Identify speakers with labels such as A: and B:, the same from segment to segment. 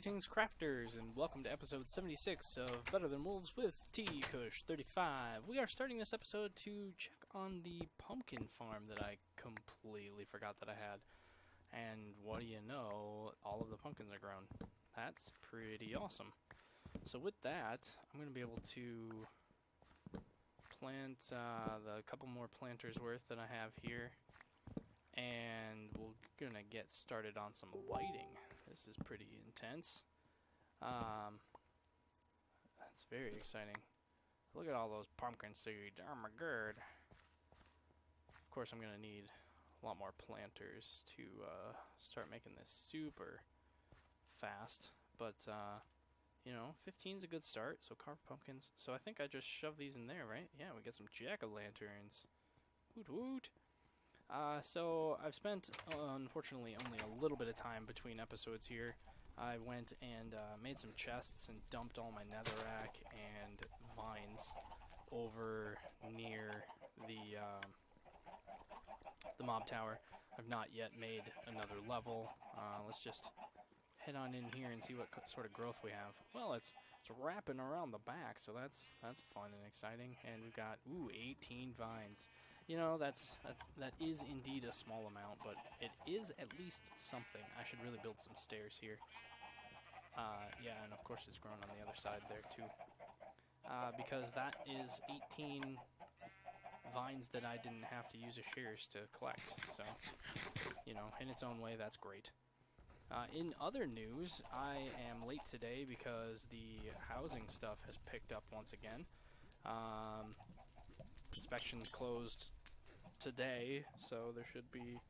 A: Greetings, crafters, and welcome to episode 76 of Better Than Wolves with Kush35. We are starting this episode to check on the pumpkin farm that I completely forgot that I had. And what do you know, all of the pumpkins are grown. That's pretty awesome. So with that, I'm going to be able to plant the couple more planters worth that I have here. And we're going to get started on some lighting. This is pretty intense. That's very exciting. Look at all those pumpkin seeds. Oh my god. Of course, I'm going to need a lot more planters to start making this super fast. But, you know, 15 is a good start. So carved pumpkins. So I think I just shoved these in there, right? Yeah, we got some jack-o'-lanterns. Woot woot. So I've spent, unfortunately, only a little bit of time between episodes here. I went and made some chests and dumped all my netherrack and vines over near the mob tower. I've not yet made another level. Let's just head on in here and see what sort of growth we have. Well, it's wrapping around the back, so that's fun and exciting. And we've got 18 vines. You know, that is indeed a small amount, but it is at least something. I should really build some stairs here. Yeah, and of course it's grown on the other side there too. Because that is 18 vines that I didn't have to use a shears to collect. So, you know, in its own way, that's great. In other news, I am late today because the housing stuff has picked up once again. Inspections closed today, so there should be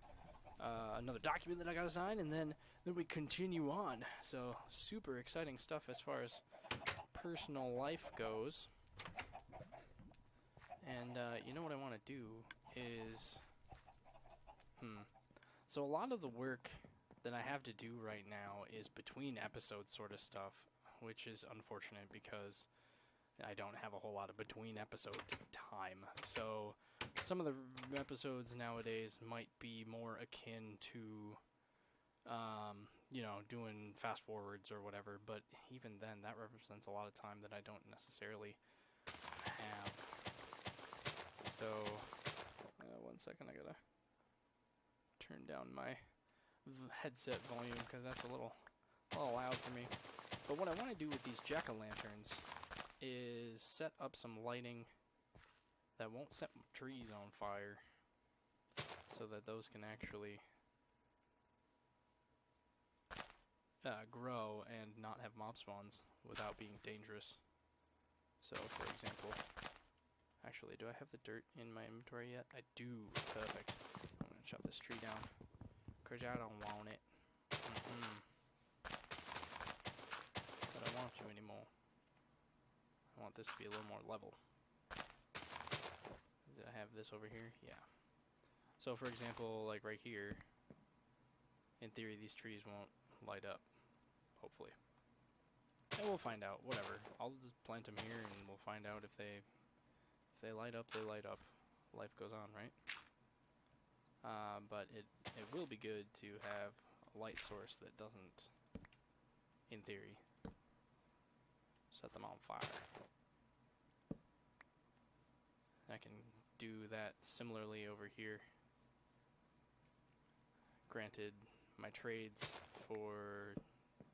A: another document that I gotta sign, and then we continue on. So super exciting stuff as far as personal life goes. And you know what I want to do is, so a lot of the work that I have to do right now is between episodes sort of stuff, which is unfortunate because I don't have a whole lot of between episode time. So some of the episodes nowadays might be more akin to, you know, doing fast forwards or whatever. But even then, that represents a lot of time that I don't necessarily have. So, 1 second, I gotta turn down my headset volume because that's a little loud for me. But what I want to do with these jack-o'-lanterns is set up some lighting that won't set trees on fire so that those can actually grow and not have mob spawns without being dangerous. So, for example, actually, do I have the dirt in my inventory yet? I do. Perfect. I'm going to chop this tree down because I don't want it. But I want you anymore. I want this to be a little more level. Do I have this over here? Yeah. So for example, like right here, in theory these trees won't light up, hopefully. And we'll find out, whatever. I'll just plant them here and we'll find out if they light up, they light up. Life goes on, right? But it will be good to have a light source that doesn't, in theory, set them on fire. I can do that similarly over here. Granted, my trades for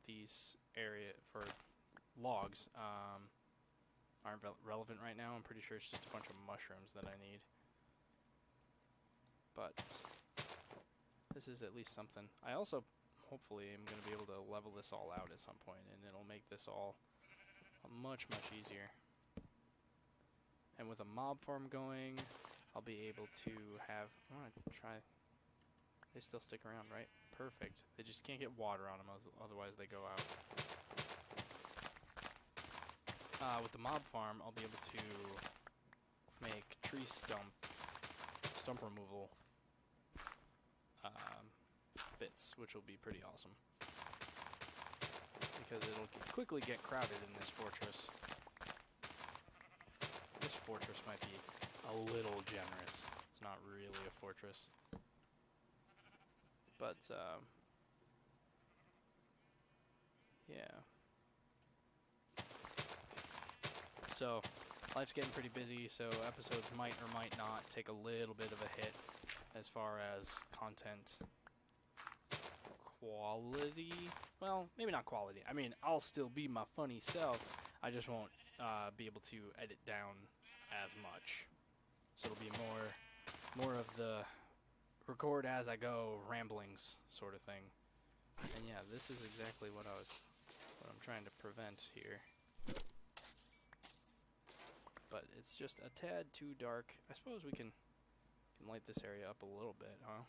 A: these for logs aren't relevant right now. I'm pretty sure it's just a bunch of mushrooms that I need. But this is at least something. I also hopefully am going to be able to level this all out at some point, and it'll make this all much easier. And with a mob farm going, I'll be able to have... I want to try... They still stick around, right? Perfect. They just can't get water on them, otherwise they go out. With the mob farm, I'll be able to make tree stump removal bits, which will be pretty awesome. Because it'll quickly get crowded in this fortress. This fortress might be a little generous. It's not really a fortress. But, yeah. So, life's getting pretty busy, so episodes might or might not take a little bit of a hit as far as content quality. Well, maybe not quality. I mean, I'll still be my funny self. I just won't be able to edit down as much. So it'll be more of the record as I go ramblings sort of thing. And yeah, this is exactly what I'm trying to prevent here. But it's just a tad too dark. I suppose we can light this area up a little bit, huh?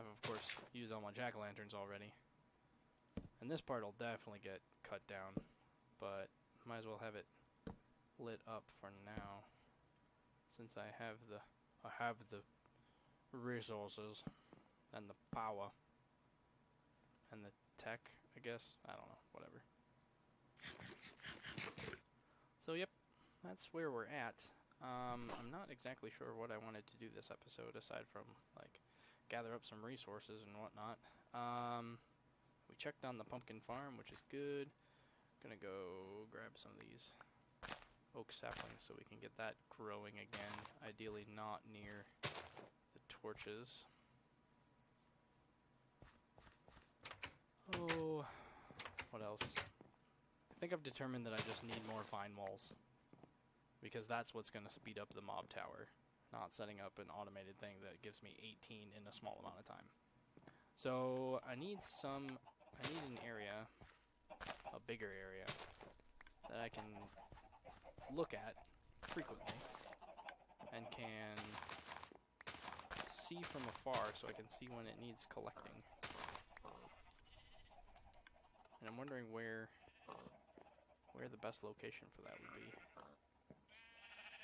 A: I've of course used all my jack-o'-lanterns already. And this part will definitely get cut down, but might as well have it lit up for now, since I have the resources and the power and the tech, I guess. I don't know, whatever. So yep, that's where we're at. I'm not exactly sure what I wanted to do this episode aside from like gather up some resources and whatnot. We checked on the pumpkin farm, which is good. Gonna go grab some of these oak saplings so we can get that growing again. Ideally not near the torches. Oh, what else? I think I've determined that I just need more vine walls, because that's what's going to speed up the mob tower, not setting up an automated thing that gives me 18 in a small amount of time. So I need an area, a bigger area, that I can look at frequently and can see from afar so I can see when it needs collecting. And I'm wondering where the best location for that would be.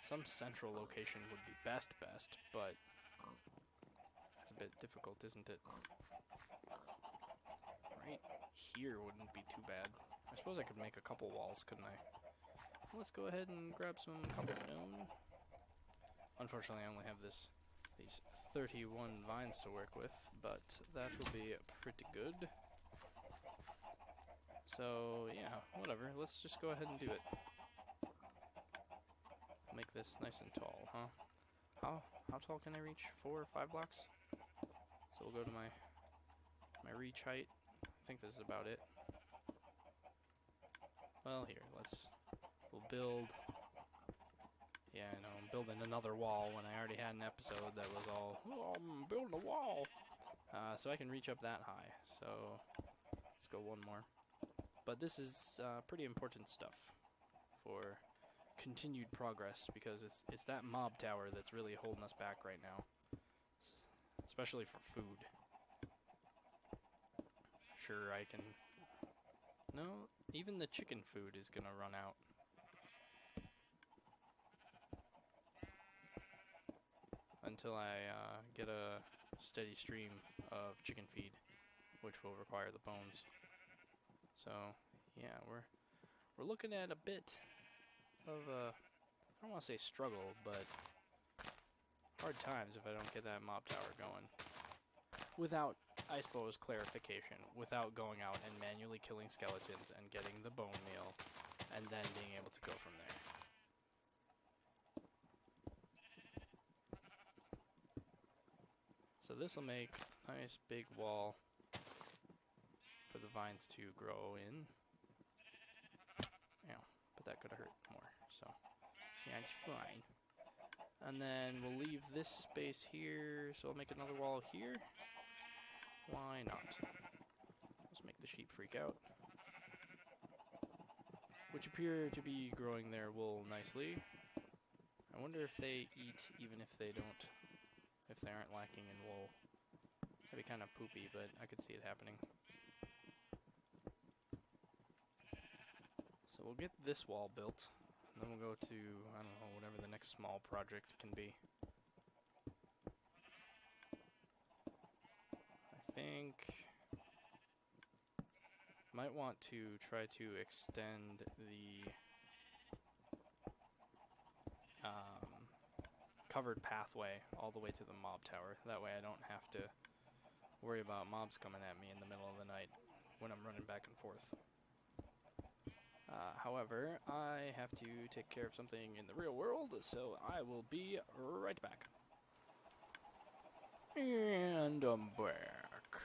A: Some central location would be best, but that's a bit difficult, isn't it? Right here wouldn't be too bad. I suppose I could make a couple walls, couldn't I? Let's go ahead and grab some cobblestone. Unfortunately, I only have these 31 vines to work with, but that will be pretty good. So, yeah, whatever. Let's just go ahead and do it. Make this nice and tall, huh? How tall can I reach? 4 or 5 blocks? So we'll go to my reach height. I think this is about it. Well, here, we'll build. Yeah, I know, I'm building another wall when I already had an episode that was all, oh, I'm building a wall. So I can reach up that high. So let's go one more. But this is pretty important stuff for continued progress, because it's that mob tower that's really holding us back right now, especially for food. Sure, I can... No, even the chicken food is gonna run out. Until I get a steady stream of chicken feed, which will require the bones. So, yeah, we're looking at a bit of a, I don't want to say struggle, but hard times if I don't get that mob tower going. Without, I suppose, clarification, without going out and manually killing skeletons and getting the bone meal, and then being able to go from there. So this will make a nice big wall for the vines to grow in. Yeah, but that could have hurt more, so yeah, it's fine. And then we'll leave this space here, so I'll make another wall here. Why not? Let's make the sheep freak out, which appear to be growing their wool nicely. I wonder if they eat even if they aren't lacking in wool. That'd be kind of poopy, but I could see it happening. So we'll get this wall built, and then we'll go to, I don't know, whatever the next small project can be. I think might want to try to extend the covered pathway all the way to the mob tower. That way I don't have to worry about mobs coming at me in the middle of the night when I'm running back back and forth. However, I have to take care of something in the real world, so I will be right back. And I'm back.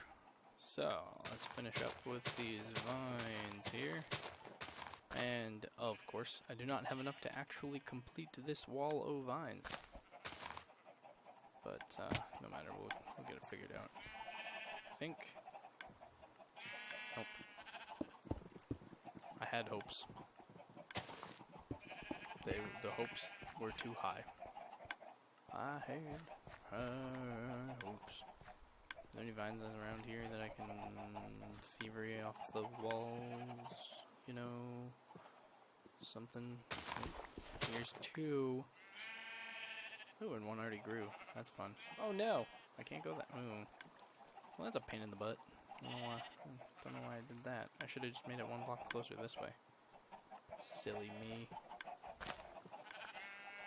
A: So, let's finish up with these vines here. And, of course, I do not have enough to actually complete this wall of vines. But, no matter, we'll get it figured out. I think... Nope. I had hopes. The hopes were too high. I had hopes. Are there any vines around here that I can thievery off the walls? You know, something. Here's 2. Ooh, and 1 already grew. That's fun. Oh no! I can't go that. Ooh. Well, that's a pain in the butt. Don't know why I did that. I should have just made it 1 block closer this way. Silly me.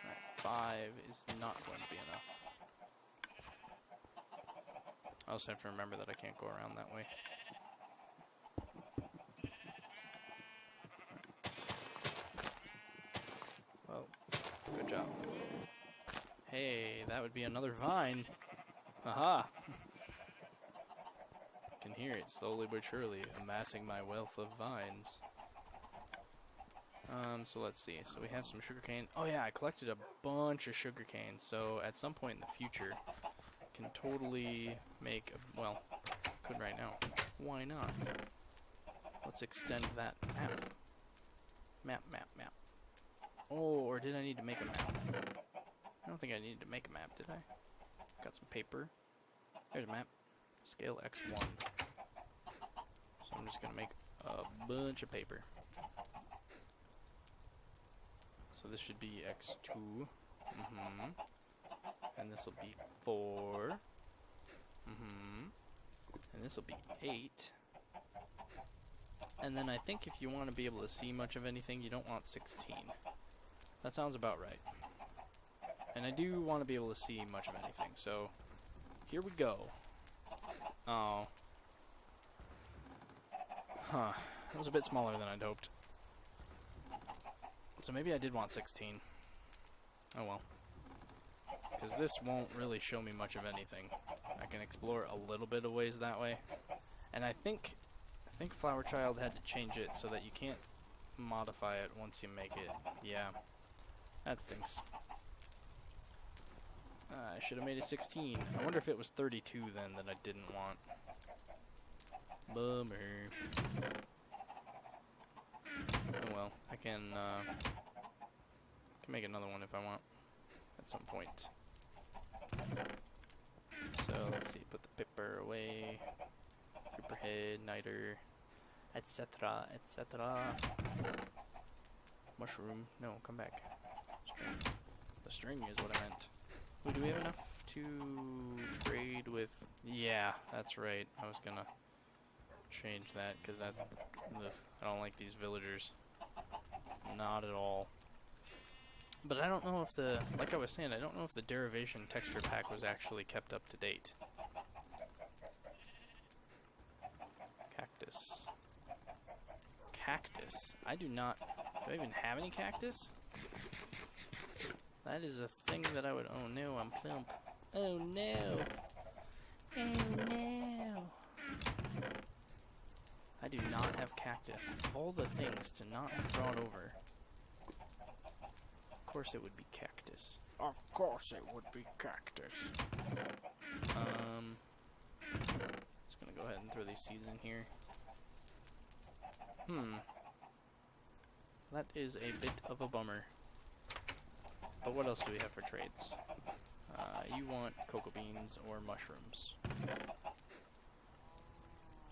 A: Alright, 5 is not going to be enough. I also have to remember that I can't go around that way. Well, good job. Hey, that would be another vine. Aha! I can hear it slowly but surely, amassing my wealth of vines. So let's see. So we have some sugarcane. Oh yeah, I collected a bunch of sugarcane. So at some point in the future, I can totally make a, well, could right now. Why not? Let's extend that map. Map. Oh, or did I need to make a map? I don't think I needed to make a map, did I? Got some paper. There's a map. Scale X1. So I'm just gonna make a bunch of paper. So this should be X2. And this will be 4. And this will be 8. And then I think if you want to be able to see much of anything, you don't want 16. That sounds about right. And I do want to be able to see much of anything, so here we go. Oh. Huh. That was a bit smaller than I'd hoped. So maybe I did want 16. Oh well. Because this won't really show me much of anything. I can explore a little bit of ways that way. And I think Flower Child had to change it so that you can't modify it once you make it. Yeah. That stinks. I should have made it 16. I wonder if it was 32 then that I didn't want. Bummer. Oh well, I can make another one if I want at some point. So let's see, put the pepper away, creeper head, niter, etc., etc. Mushroom, no, come back. String. The string is what I meant. Ooh, do we have enough to trade with? Yeah, that's right. I was gonna change that because that's I don't like these villagers. Not at all. But I don't know if the, like I was saying, I don't know if the derivation texture pack was actually kept up to date. Cactus. Cactus. I do not. Do I even have any cactus? That is a thing that I would. Oh no, I'm plump. Oh no. Oh no. I do not have cactus. Of all the things to not have brought over. Of course it would be cactus. Of course it would be cactus. Just gonna go ahead and throw these seeds in here. That is a bit of a bummer. But what else do we have for trades? You want cocoa beans or mushrooms.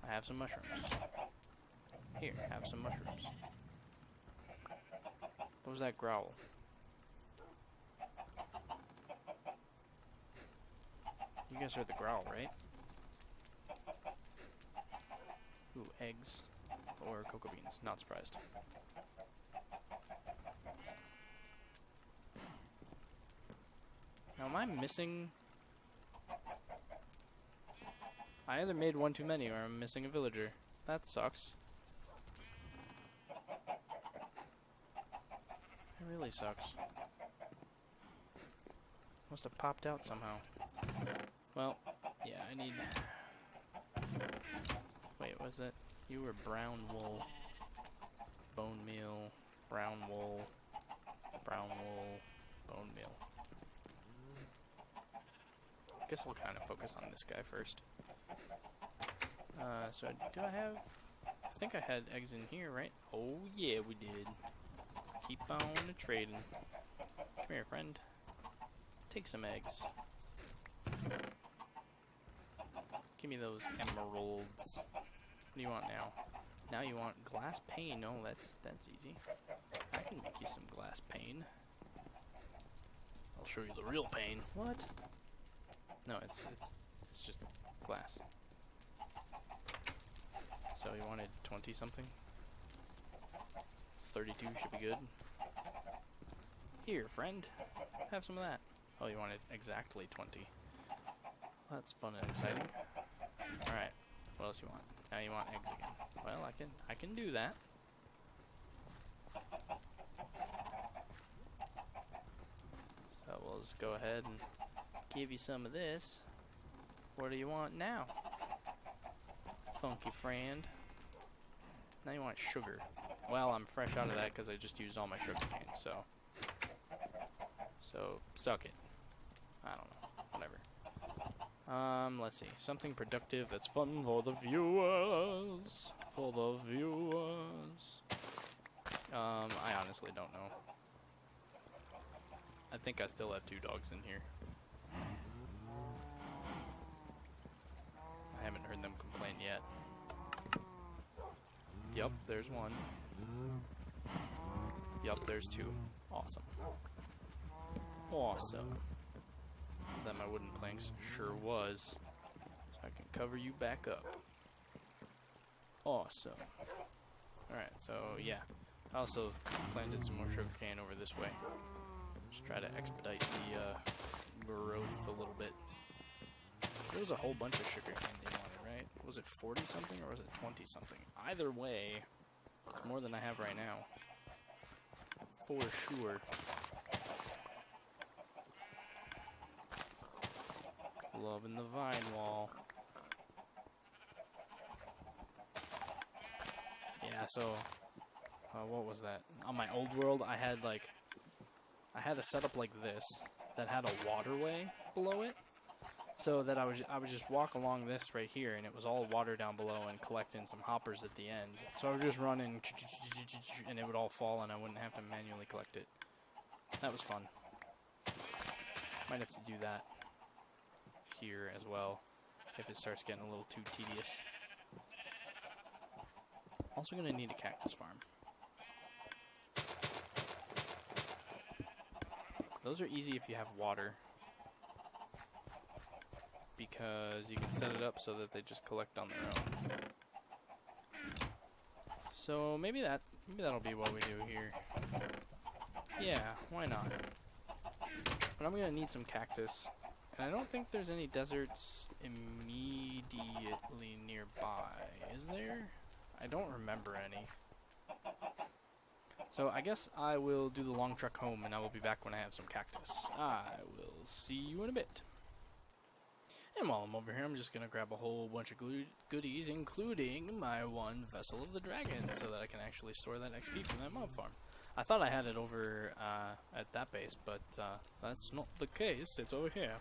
A: I have some mushrooms. Here, have some mushrooms. What was that growl? You guys heard the growl, right? Ooh, eggs. Or cocoa beans. Not surprised. Now, am I missing... I either made one too many or I'm missing a villager. That sucks. really sucks. Must have popped out somehow. Well, yeah, I need... Wait, was it? You were brown wool, bone meal, brown wool, bone meal. I guess I'll kind of focus on this guy first. So do I have... I think I had eggs in here, right? Oh yeah, we did. Keep on trading. Come here, friend. Take some eggs. Give me those emeralds. What do you want now? Now you want glass pane. Oh, that's easy. I can make you some glass pane. I'll show you the real pane. What? No, it's just glass. So you wanted 20 something? 32 should be good. Here, friend. Have some of that. Oh, you wanted exactly 20. That's fun and exciting. Alright. What else you want? Now you want eggs again. Well, I can do that. So we'll just go ahead and give you some of this. What do you want now? Funky friend. Now you want sugar. Well, I'm fresh out of that because I just used all my sugar cane, so suck it. I don't know. Whatever. Let's see. Something productive that's fun for the viewers. For the viewers. I honestly don't know. I think I still have 2 dogs in here. I haven't heard them complain yet. Yup, there's 1. Yup, there's 2. Awesome. Awesome. That my wooden planks sure was. So I can cover you back up. Awesome. Alright, so yeah. I also planted some more sugarcane over this way. Just try to expedite the growth a little bit. There was a whole bunch of sugarcane they wanted, right? Was it 40 something or was it 20 something? Either way, it's more than I have right now. For sure. Loving the vine wall. Yeah, so what was that? On my old world, I had a setup like this that had a waterway below it, so that I would just walk along this right here, and it was all water down below and collecting some hoppers at the end. So I would just run in, and it would all fall, and I wouldn't have to manually collect it. That was fun. Might have to do that here as well if it starts getting a little too tedious. Also gonna need a cactus farm. Those are easy if you have water, because you can set it up so that they just collect on their own. So maybe that'll be what we do here. Yeah, why not? But I'm gonna need some cactus. And I don't think there's any deserts immediately nearby, is there? I don't remember any. So I guess I will do the long trek home, and I will be back when I have some cactus. I will see you in a bit. And while I'm over here, I'm just going to grab a whole bunch of goodies, including my 1 Vessel of the Dragon, so that I can actually store that XP from that mob farm. I thought I had it over at that base, but that's not the case. It's over here.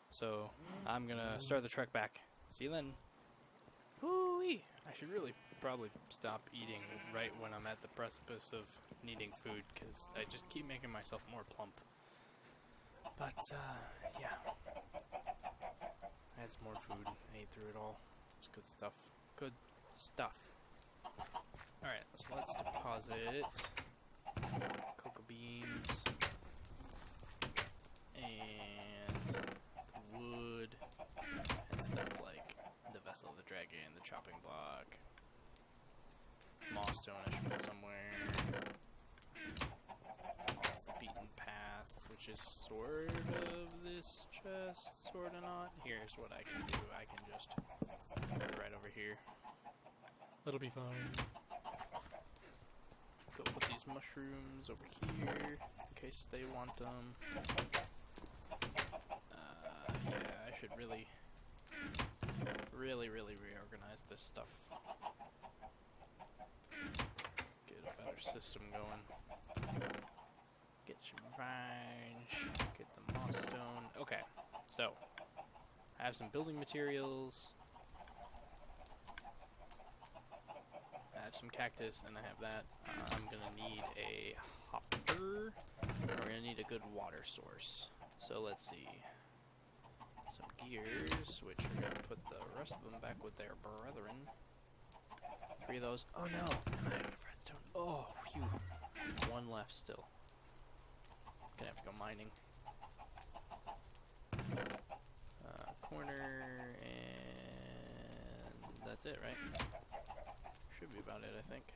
A: So I'm gonna start the trek back. See you then. Woo-wee! I should really probably stop eating right when I'm at the precipice of needing food, because I just keep making myself more plump. But yeah, I had some more food. I ate through it all. It's good stuff. Good stuff. All right, so let's deposit cocoa beans and wood and stuff like the Vessel of the Dragon, the chopping block, moss stone I should put somewhere, off the beaten path, which is sort of this chest, sort of not. Here's what I can do. I can just put it right over here. That'll be fine. Go put these these mushrooms over here in case they want them. Yeah, I should really reorganize this stuff. Get a better system going. Get some vines, get the moss stone. Okay, so I have some building materials. I have some cactus, and I have that. I'm gonna need a hopper. We're gonna need a good water source. So let's see. Some gears, which are gonna put the rest of them back with their brethren. 3 of those. Oh no! I have a redstone. Oh, phew. 1 left still. Gonna have to go mining. Corner, and that's it, right? Should be about it, I think.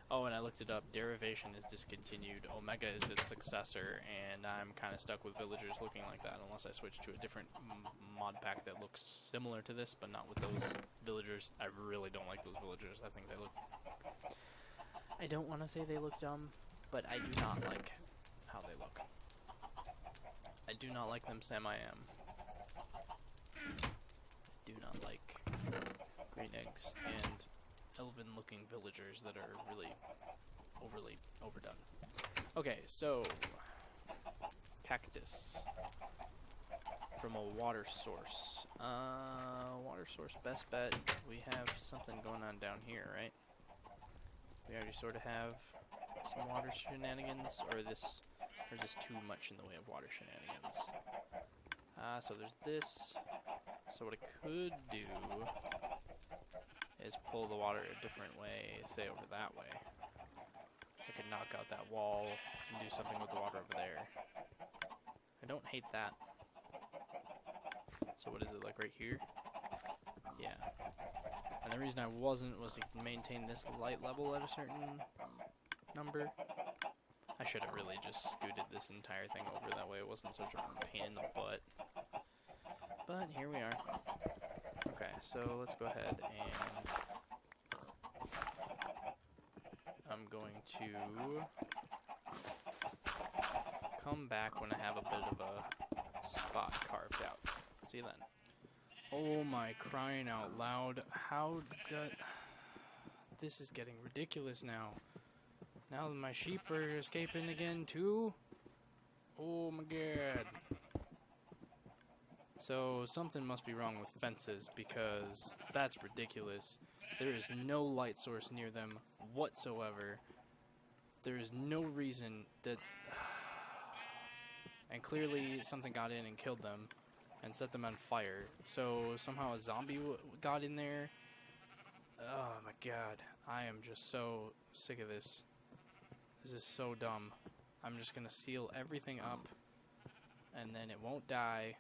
A: Oh, and I looked it up. Derivation is discontinued. Omega is its successor, and I'm kind of stuck with villagers looking like that unless I switch to a different mod pack that looks similar to this, but not with those villagers. I really don't like those villagers. I think they look... I don't want to say they look dumb, but I do not like how they look. I do not like them Sam-I-Am. Do not like green eggs and elven-looking villagers that are really overly overdone. Okay, so cactus from a water source. Water source best bet. We have something going on down here, right? We already sort of have some water shenanigans, or this. There's just too much in the way of water shenanigans. So there's this. So what I could do is pull the water a different way, say over that way. I could knock out that wall and do something with the water over there. I don't hate that. So what is it, like right here? Yeah. And the reason I wasn't was to maintain this light level at a certain number. I should have really just scooted this entire thing over, that way it wasn't such a pain in the butt. But here we are. Okay, so let's go ahead and I'm going to come back when I have a bit of a spot carved out. See you then. Oh my crying out loud. How did... This is getting ridiculous now. Now that my sheep are escaping again too? Oh my god. So something must be wrong with fences, because that's ridiculous. There is no light source near them whatsoever. There is no reason that... And clearly something got in and killed them and set them on fire. So somehow a zombie got in there. Oh my god. I am just so sick of this. This is so dumb. I'm just gonna seal everything up, and then it won't die.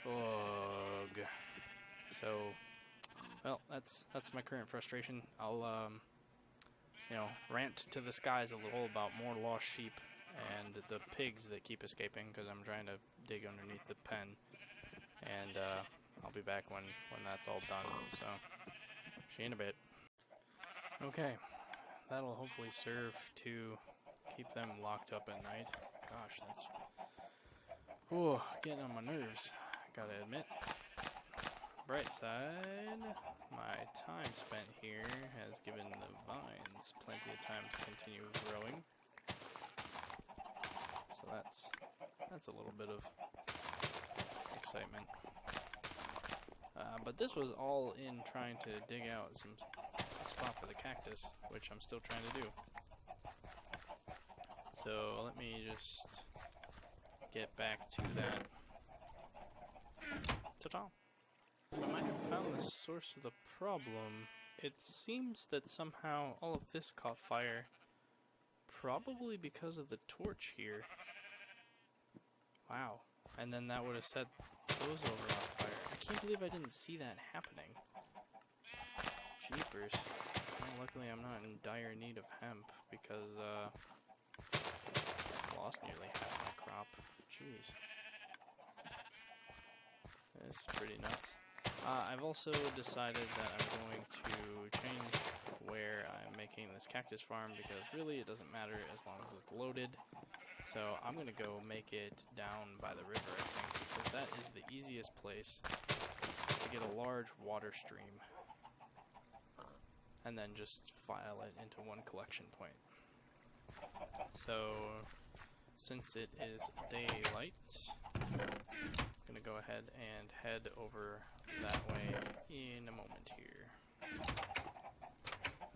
A: Ugh. So, well, that's my current frustration. I'll, you know, rant to the skies a little about more lost sheep and the pigs that keep escaping, because I'm trying to dig underneath the pen. And I'll be back when that's all done. So, see you in a bit. Okay. That'll hopefully serve to keep them locked up at night. Gosh, that's... Ooh, getting on my nerves, gotta admit. Bright side, my time spent here has given the vines plenty of time to continue growing. So that's a little bit of excitement. But this was all in trying to dig out some spot for the cactus, which I'm still trying to do. So let me just get back to that. Ta-ta! I might have found the source of the problem. It seems that somehow all of this caught fire, probably because of the torch here. Wow. And then that would have set those over on fire. I can't believe I didn't see that happening. Jeepers. Well, luckily I'm not in dire need of hemp, because I lost nearly half my crop. Jeez. This is pretty nuts. I've also decided that I'm going to change where I'm making this cactus farm, because really it doesn't matter as long as it's loaded. So I'm going to go make it down by the river, I think, because that is the easiest place to get a large water stream. And then just file it into one collection point. So, since it is daylight, I'm going to go ahead and head over that way in a moment here.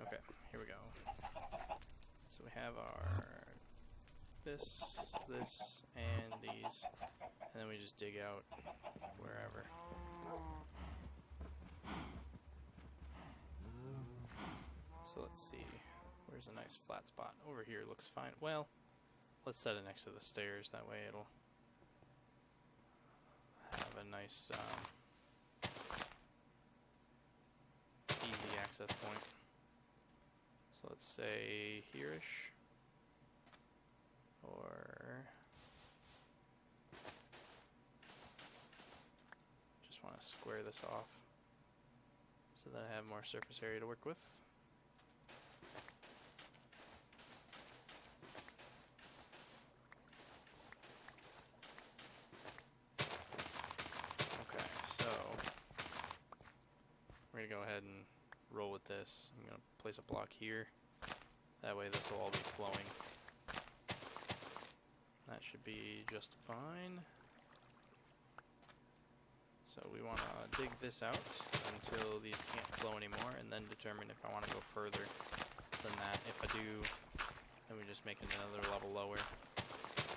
A: Okay, here we go. So we have our this, and these, and then we just dig out wherever. So let's see, where's a nice flat spot? Over here looks fine. Well, let's set it next to the stairs, that way it'll have a nice easy access point. So let's say here-ish, or just want to square this off so that I have more surface area to work with. We're going to go ahead and roll with this. I'm going to place a block here. That way this will all be flowing. That should be just fine. So we want to dig this out until these can't flow anymore, and then determine if I want to go further than that. If I do, then we just make it another level lower.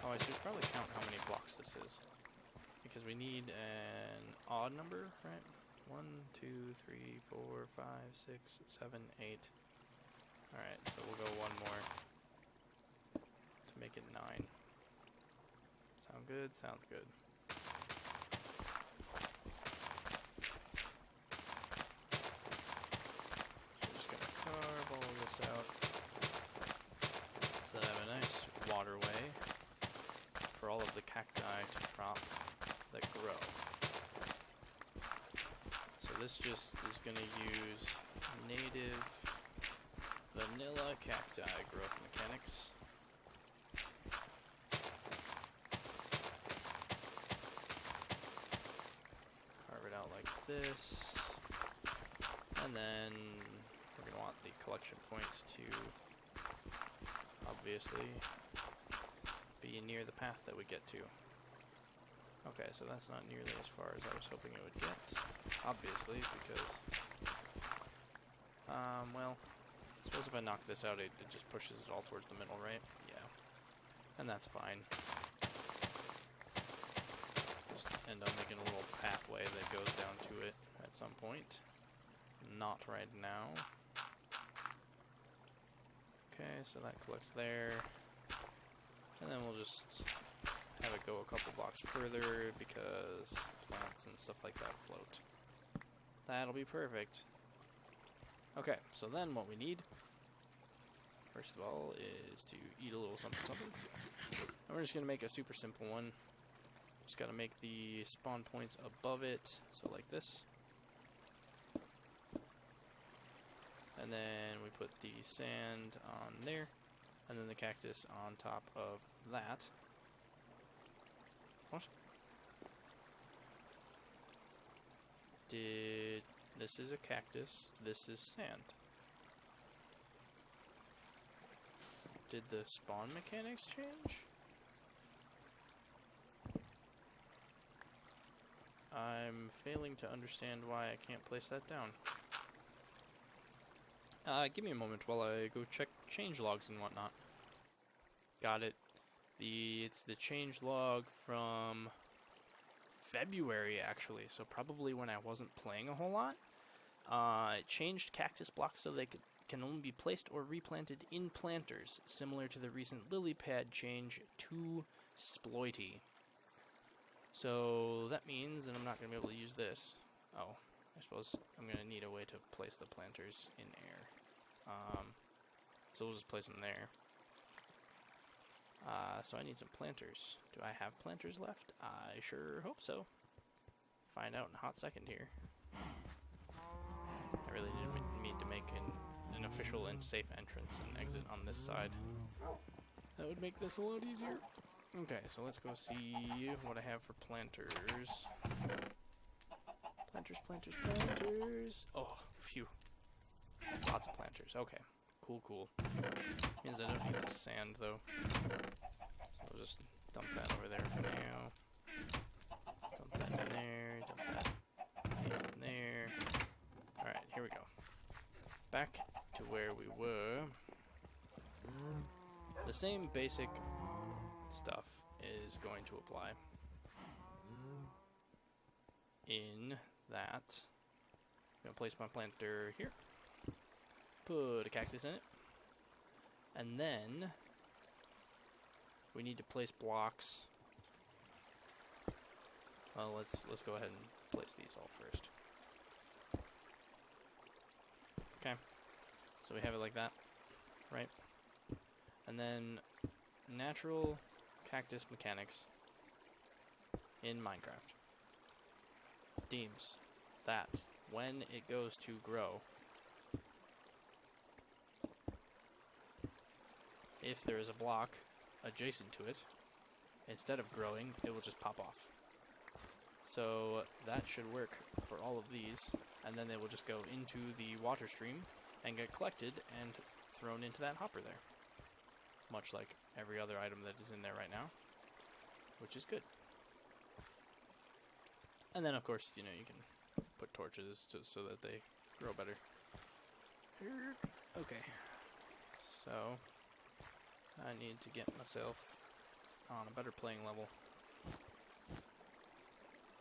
A: Oh, I should probably count how many blocks this is, because we need an odd number, right? 1, 2, 3, 4, 5, 6, 7, 8. Alright, so we'll go one more to make it 9. Sound good? Sounds good. So I'm just going to carve all of this out so that I have a nice waterway for all of the cacti to drop that grow. This just is going to use native vanilla cacti growth mechanics. Carve it out like this. And then we're going to want the collection points to obviously be near the path that we get to. Okay, so that's not nearly as far as I was hoping it would get, obviously, because, well, I suppose if I knock this out, it just pushes it all towards the middle, right? Yeah, and that's fine. Just end up making a little pathway that goes down to it at some point. Not right now. Okay, so that collects there, and then we'll just have it go a couple blocks further because plants and stuff like that float. That'll be perfect. Okay, so then what we need, first of all, is to eat a little something something. And we're just going to make a super simple one. Just got to make the spawn points above it, so like this. And then we put the sand on there, and then the cactus on top of that. What? This is a cactus, this is sand. Did the spawn mechanics change? I'm failing to understand why I can't place that down. Give me a moment while I go check change logs and whatnot. Got it. It's the change log from February, actually, so probably when I wasn't playing a whole lot. It changed cactus blocks so they can only be placed or replanted in planters, similar to the recent lily pad change to Sploity. So that means that I'm not going to be able to use this. Oh, I suppose I'm going to need a way to place the planters in air. So we'll just place them there. So I need some planters. Do I have planters left? I sure hope so. Find out in a hot second here. I really didn't need to make an official and safe entrance and exit on this side. That would make this a lot easier. Okay, so let's go see what I have for planters. Planters. Oh, phew. Lots of planters. Okay, cool. Means I don't need the sand, though. So I'll just dump that over there for now. Dump that in there, dump that in there. Alright, here we go. Back to where we were. The same basic stuff is going to apply. In that, I'm going to place my planter here. Put a cactus in it. And then we need to place blocks. Well, let's go ahead and place these all first. Okay. So we have it like that, right? And then natural cactus mechanics in Minecraft deems that when it goes to grow, if there is a block adjacent to it, instead of growing, it will just pop off. So that should work for all of these, and then they will just go into the water stream and get collected and thrown into that hopper there. Much like every other item that is in there right now, which is good. And then, of course, you know, you can put torches so that they grow better. Okay. So, I need to get myself on a better playing level.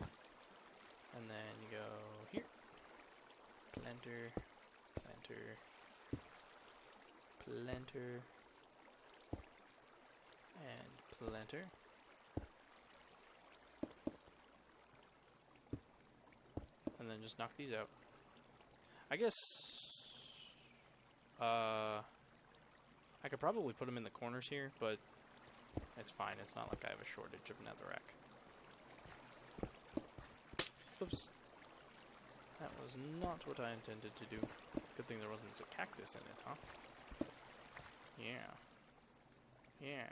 A: And then you go here. Planter. And planter. And then just knock these out. I guess I could probably put them in the corners here, but it's fine. It's not like I have a shortage of netherrack. Oops. That was not what I intended to do. Good thing there wasn't a cactus in it, huh? Yeah. Yeah.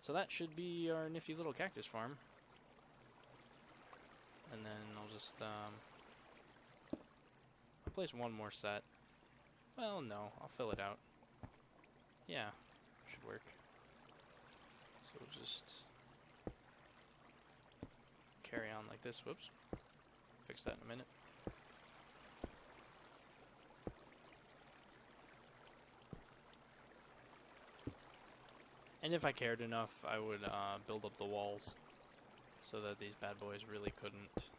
A: So that should be our nifty little cactus farm. And then I'll just place one more set. Well, no, I'll fill it out. Yeah, should work. So just carry on like this. Whoops. Fix that in a minute. And if I cared enough, I would build up the walls so that these bad boys really couldn't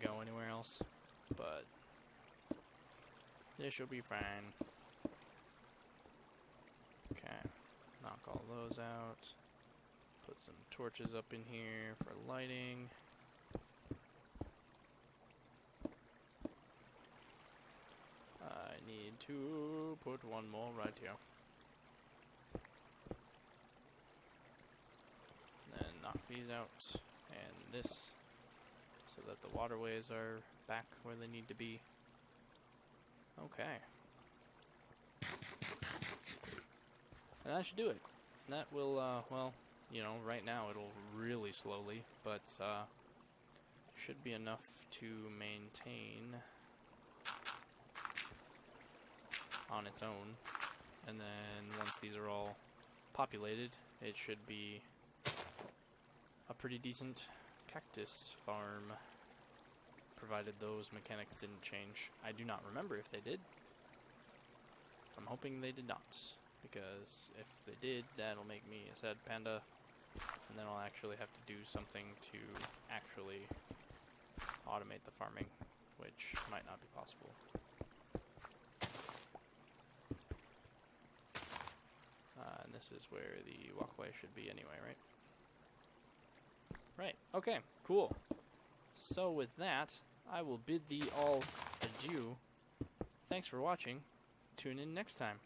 A: go anywhere else. But this should be fine. Okay, knock all those out. Put some torches up in here for lighting. I need to put one more right here. Then knock these out, and this, so that the waterways are back where they need to be. Okay. And that should do it. That will, well, you know, right now it'll really slowly, but should be enough to maintain on its own. And then once these are all populated, it should be a pretty decent cactus farm, provided those mechanics didn't change. I do not remember if they did. I'm hoping they did not, because if they did, that'll make me a sad panda, and then I'll actually have to do something to actually automate the farming, which might not be possible. And this is where the walkway should be anyway, right? Right, okay, cool. So with that, I will bid thee all adieu. Thanks for watching. Tune in next time.